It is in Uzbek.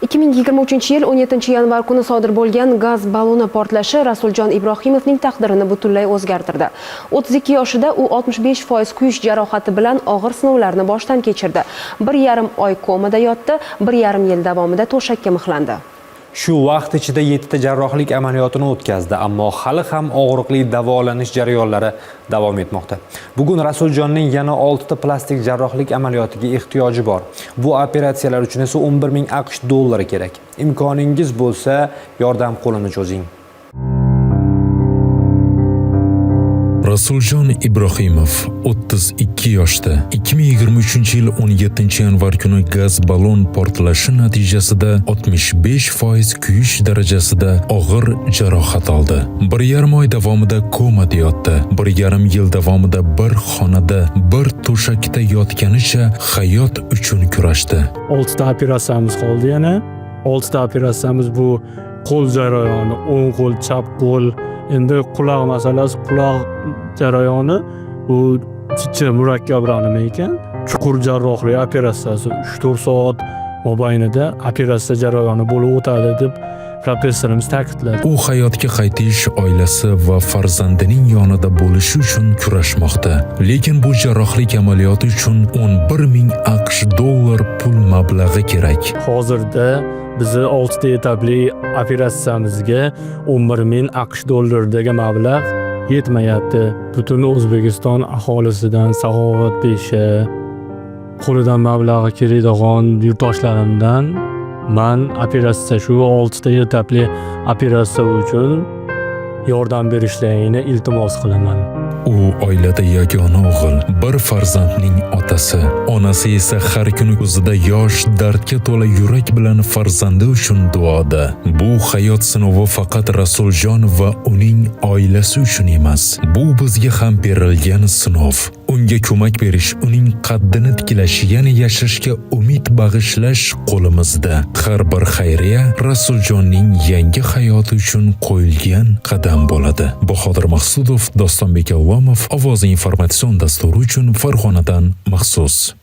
2023-yil 17-yanvar kuni sodir bo'lgan gaz balloni portlashi Rasuljon Ibrohimovning taqdirini butunlay o'zgartirdi. 32 yoshida u 65% kuyish jarohati bilan og'ir sinovlarni boshdan kechirdi. 1,5 oy komada yotdi, 1,5 yil davomida to'shakka mixlandi. Shu vaqt ichida 7 ta jarrohlik amaliyotini o'tkazdi, ammo hali ham og'riqli davolanish jarayonlari davom etmoqda. Bugun Rasuljonning yana 6 ta plastik jarrohlik amaliyotiga ehtiyoji bor. Bu operatsiyalar uchun esa 11 ming AQSh dollari kerak. Imkoningiz bo'lsa, yordam qo'lini cho'zing. Rasuljon Ibrohimov 32 yoshda 2023-yil 17-yanvar kuni gaz ballon portlashi natijasida 65% kuyish darajasida og'ir jarohat oldi. 1,5 oy davomida komada yotdi. 1,5 yil davomida bir xonada, bir to'shakda yotganicha hayot uchun kurashdi. 6 ta operatsiyamiz qoldi yana. 6 ta operatsiyamiz bu qo'l jarayoni, o'ng qo'l, chap qo'l. Endi quloq masalasi, quloq jarayoni bu jichcha murakkabroq nima ekan? Chuqur jarrohlik operatsiyasi 3-4 soat mobaynida operatsiya jarayoni bo'lib o'tadi deb professorimiz ta'kidladi. U hayotga qaytish, oilasi va farzandining yonida bo'lishi uchun kurashmoqda. Lekin bu jarrohlik amaliyoti uchun 11 ming AQSh dollar pul mablag'i kerak. Hozirda bizni 6 ta etapli operatsiyamizga 11 ming AQSh dollaridagi mablag' yetmayapti. Butun O'zbekiston aholisidan saxovat beshi qo'lidan mablag'i keladigan yurtdoshlarimdan men operatsiya shu 6 ta etapli operatsiya uchun yordam berishlarini iltimos qilaman. U oilada yagona o'g'il, bir farzandning otasi. Onasi esa har kuni ko'zida yosh, dardga to'la yurak bilan farzandi uchun duoda. Bu hayot sinovi faqat Rasuljon va uning oilasi uchun emas. Bu bizga ham berilgan sinov. Unga ko'mak berish, uning qaddini tiklash, yana yashashga umid bag'ishlash qo'limizda. Har bir xayriya Rasuljonning yangi hayoti uchun qo'yilgan qadam bo'ladi. Bahodir Maqsudov, Dostonbek Avlomov, Ovoz informatsion dasturi uchun Farg'onadan maxsus.